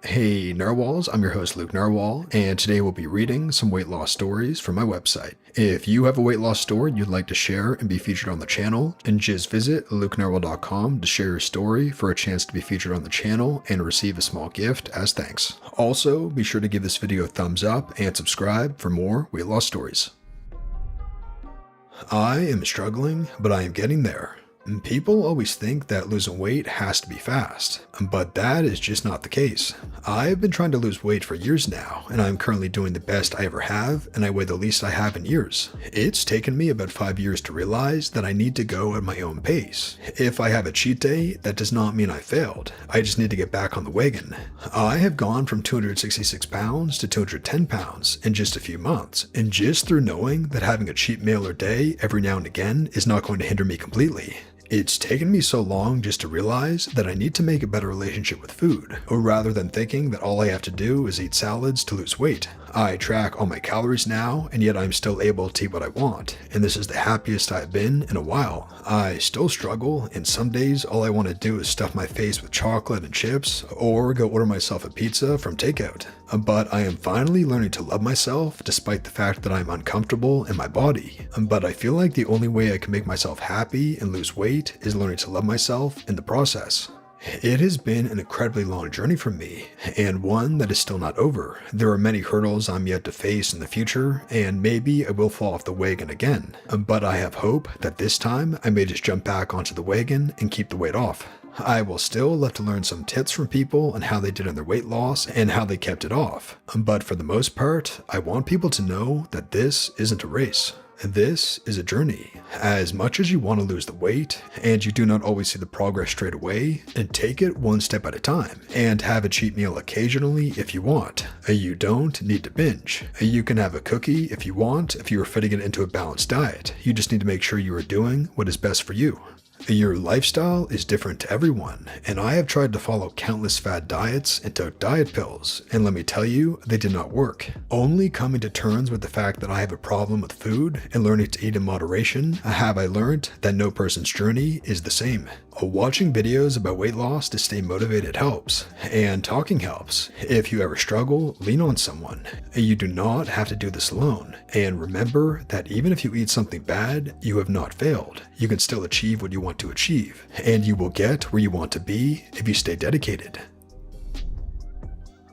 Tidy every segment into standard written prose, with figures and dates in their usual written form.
Hey Narwhals, I'm your host Luke Narwhal, and today we'll be reading some weight loss stories from my website. If you have a weight loss story you'd like to share and be featured on the channel, then just visit lukenarwhal.com to share your story for a chance to be featured on the channel and receive a small gift as thanks. Also, be sure to give this video a thumbs up and subscribe for more weight loss stories. I am struggling, but I am getting there. People always think that losing weight has to be fast, but that is just not the case. I've been trying to lose weight for years now, and I'm currently doing the best I ever have, and I weigh the least I have in years. It's taken me about 5 years to realize that I need to go at my own pace. If I have a cheat day, that does not mean I failed. I just need to get back on the wagon. I have gone from 266 pounds to 210 pounds in just a few months, and just through knowing that having a cheat meal or day every now and again is not going to hinder me completely. It's taken me so long just to realize that I need to make a better relationship with food, rather than thinking that all I have to do is eat salads to lose weight. I track all my calories now, and yet I'm still able to eat what I want, and this is the happiest I've been in a while. I still struggle, and some days all I want to do is stuff my face with chocolate and chips, or go order myself a pizza from takeout. But I am finally learning to love myself despite the fact that I'm uncomfortable in my body. But I feel like the only way I can make myself happy and lose weight is learning to love myself in the process. It has been an incredibly long journey for me, and one that is still not over. There are many hurdles I'm yet to face in the future, and maybe I will fall off the wagon again. But I have hope that this time I may just jump back onto the wagon and keep the weight off. I will still love to learn some tips from people on how they did on their weight loss and how they kept it off. But for the most part, I want people to know that this isn't a race. This is a journey. As much as you want to lose the weight, and you do not always see the progress straight away, and take it one step at a time, and have a cheat meal occasionally if you want. You don't need to binge. You can have a cookie if you want, if you are fitting it into a balanced diet. You just need to make sure you are doing what is best for you. Your lifestyle is different to everyone, and I have tried to follow countless fad diets and took diet pills, and let me tell you, they did not work. Only coming to terms with the fact that I have a problem with food and learning to eat in moderation have I learned that no person's journey is the same. Watching videos about weight loss to stay motivated helps, and talking helps. If you ever struggle, lean on someone. You do not have to do this alone, and remember that even if you eat something bad, you have not failed. You can still achieve what you want to achieve, and you will get where you want to be if you stay dedicated.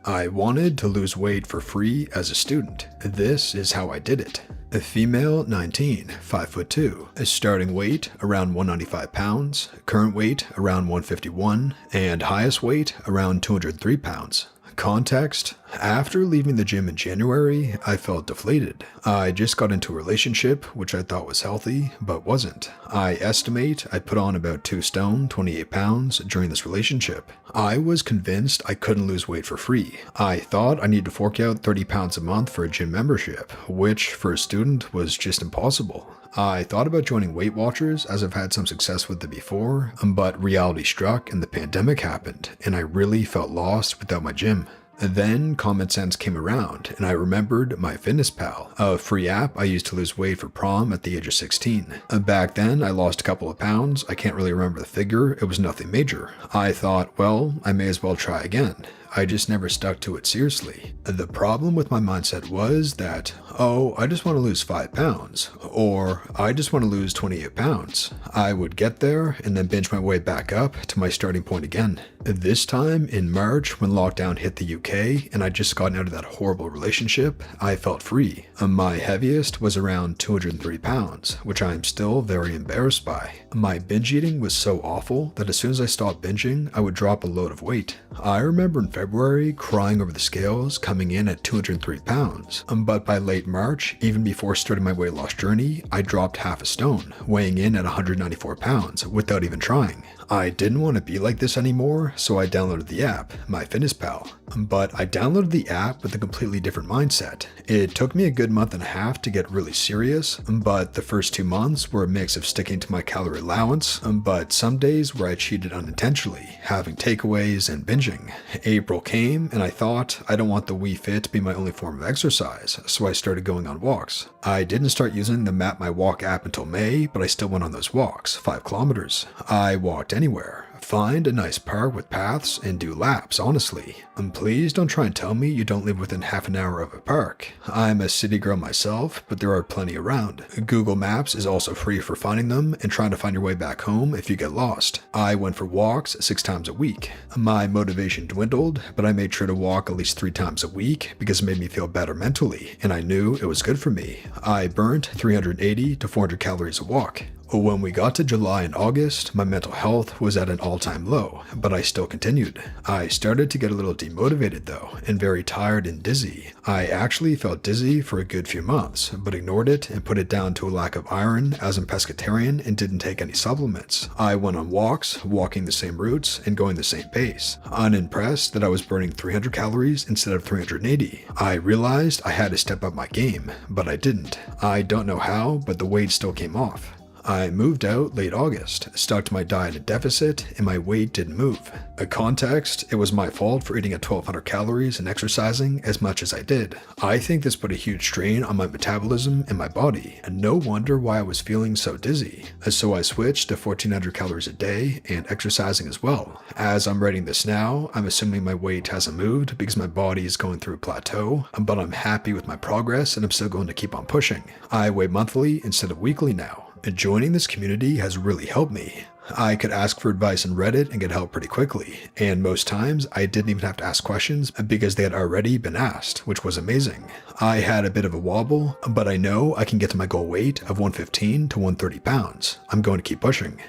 I wanted to lose weight for free as a student. This is how I did it. A female, 19, 5'2", starting weight around 195 pounds, current weight around 151, and highest weight around 203 pounds. Context: after leaving the gym in January, I felt deflated. I just got into a relationship, which I thought was healthy, but wasn't. I estimate I put on about 2 stone, 28 pounds during this relationship. I was convinced I couldn't lose weight for free. I thought I needed to fork out 30 pounds a month for a gym membership, which for a student was just impossible. I thought about joining Weight Watchers as I've had some success with it before, but reality struck and the pandemic happened, and I really felt lost without my gym. Then common sense came around, and I remembered MyFitnessPal, a free app I used to lose weight for prom at the age of 16. Back then, I lost a couple of pounds. I can't really remember the figure. It was nothing major. I thought, well, I may as well try again. I just never stuck to it seriously. The problem with my mindset was that, oh, I just want to lose 5 pounds, or I just want to lose 28 pounds. I would get there and then binge my way back up to my starting point again. This time in March, when lockdown hit the UK and I'd just gotten out of that horrible relationship, I felt free. My heaviest was around 203 pounds, which I am still very embarrassed by. My binge eating was so awful that as soon as I stopped binging, I would drop a load of weight. I remember in February crying over the scales coming in at 203 pounds, but by late March, even before starting my weight loss journey, I dropped half a stone, weighing in at 194 pounds without even trying. I didn't want to be like this anymore, so I downloaded the app, MyFitnessPal. But I downloaded the app with a completely different mindset. It took me a good month and a half to get really serious, but the first 2 months were a mix of sticking to my calorie allowance, but some days where I cheated unintentionally, having takeaways and binging. April came, and I thought, I don't want the Wii Fit to be my only form of exercise, so I started going on walks. I didn't start using the Map My Walk app until May, but I still went on those walks, 5 kilometers. I walked anywhere, Find a nice park with paths and do laps, honestly. And please don't try and tell me you don't live within half an hour of a park. I'm a city girl myself, but there are plenty around. Google Maps is also free for finding them and trying to find your way back home if you get lost. I went for walks 6 times a week. My motivation dwindled, but I made sure to walk at least 3 times a week because it made me feel better mentally, and I knew it was good for me. I burnt 380 to 400 calories a walk. When we got to July and August, my mental health was at an all-time low, but I still continued. I started to get a little demotivated though, and very tired and dizzy. I actually felt dizzy for a good few months, but ignored it and put it down to a lack of iron as I'm pescatarian and didn't take any supplements. I went on walks, walking the same routes and going the same pace. Unimpressed that I was burning 300 calories instead of 380. I realized I had to step up my game, but I didn't. I don't know how, but the weight still came off. I moved out late August, stuck to my diet at deficit, and my weight didn't move. A context, it was my fault for eating at 1200 calories and exercising as much as I did. I think this put a huge strain on my metabolism and my body, and no wonder why I was feeling so dizzy. So I switched to 1400 calories a day and exercising as well. As I'm writing this now, I'm assuming my weight hasn't moved because my body is going through a plateau, but I'm happy with my progress and I'm still going to keep on pushing. I weigh monthly instead of weekly now. Joining this community has really helped me. I could ask for advice on Reddit and get help pretty quickly, and most times I didn't even have to ask questions because they had already been asked, which was amazing. I had a bit of a wobble, but I know I can get to my goal weight of 115 to 130 pounds. I'm going to keep pushing.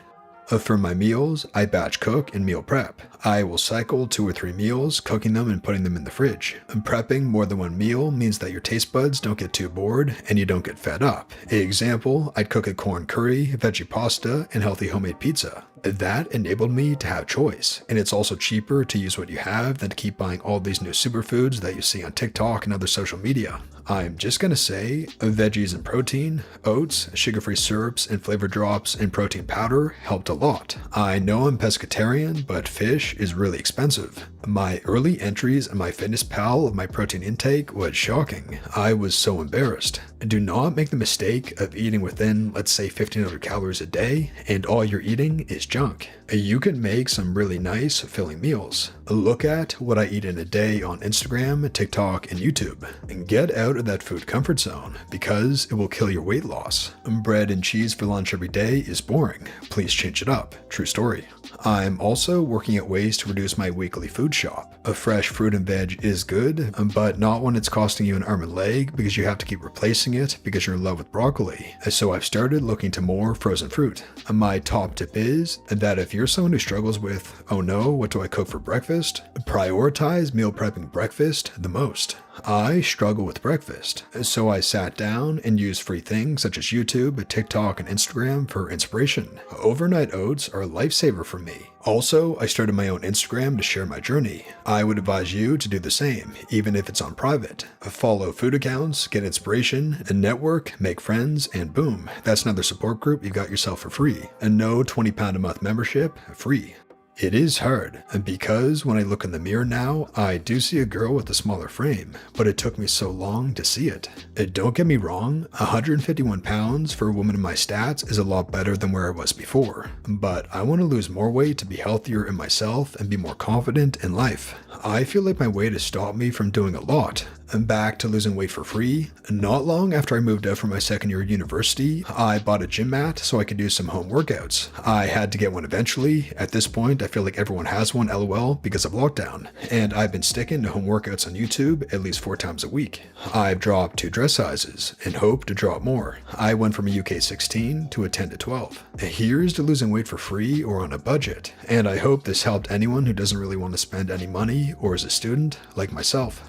For my meals, I batch cook and meal prep. I will cycle 2 or 3 meals, cooking them and putting them in the fridge. Prepping more than one meal means that your taste buds don't get too bored and you don't get fed up. Example, I'd cook a corn curry, veggie pasta, and healthy homemade pizza. That enabled me to have choice, and it's also cheaper to use what you have than to keep buying all these new superfoods that you see on TikTok and other social media. I'm just gonna say, veggies and protein, oats, sugar-free syrups, and flavor drops and protein powder helped a lot. I know I'm pescatarian, but fish is really expensive. My early entries in MyFitnessPal of my protein intake was shocking. I was so embarrassed. Do not make the mistake of eating within, let's say, 1500 calories a day, and all you're eating is junk. You can make some really nice, filling meals. Look at what I eat in a day on Instagram, TikTok, and YouTube. And get out of that food comfort zone, because it will kill your weight loss. Bread and cheese for lunch every day is boring. Please change it up. True story. I'm also working at ways to reduce my weekly food shop. A fresh fruit and veg is good, but not when it's costing you an arm and leg because you have to keep replacing it because you're in love with broccoli. So I've started looking to more frozen fruit. My top tip is that if you're someone who struggles with, oh no, what do I cook for breakfast? Prioritize meal prepping breakfast the most. I struggle with breakfast, so I sat down and used free things such as YouTube, TikTok, and Instagram for inspiration. Overnight oats are a lifesaver for me. Also, I started my own Instagram to share my journey. I would advise you to do the same, even if it's on private. Follow food accounts, get inspiration, and network, make friends, and boom, that's another support group you got yourself for free. And no £20 a month membership, free. It is hard, because when I look in the mirror now, I do see a girl with a smaller frame, but it took me so long to see it. Don't get me wrong, 151 pounds for a woman in my stats is a lot better than where I was before, but I want to lose more weight to be healthier in myself and be more confident in life. I feel like my weight has stopped me from doing a lot. I'm back to losing weight for free. Not long after I moved out from my second year of university, I bought a gym mat so I could do some home workouts. I had to get one eventually. At this point, I feel like everyone has one, lol, because of lockdown. And I've been sticking to home workouts on YouTube at least 4 times a week. I've dropped 2 dress sizes and hope to drop more. I went from a UK 16 to a 10 to 12. Here's to losing weight for free or on a budget. And I hope this helped anyone who doesn't really want to spend any money or is a student like myself.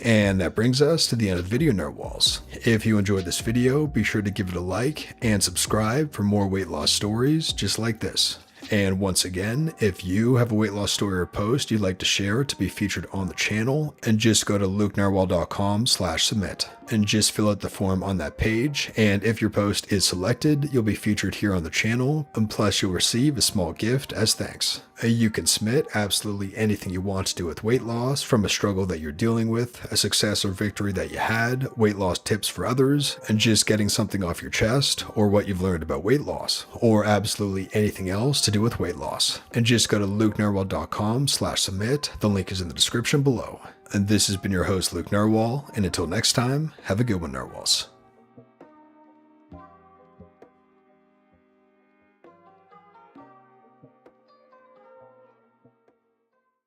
And that brings us to the end of the video, Narwhals. If you enjoyed this video, be sure to give it a like and subscribe for more weight loss stories just like this. And once again, if you have a weight loss story or post you'd like to share to be featured on the channel, and just go to lukenarwhal.com/submit and just fill out the form on that page. And if your post is selected, you'll be featured here on the channel, and plus you'll receive a small gift as thanks. You can submit absolutely anything you want to do with weight loss, from a struggle that you're dealing with, a success or victory that you had, weight loss tips for others, and just getting something off your chest, or what you've learned about weight loss, or absolutely anything else to do with weight loss. And just go to lukenarwhal.com/submit. The link is in the description below. And this has been your host, Luke Narwhal, and until next time, have a good one, Narwhals.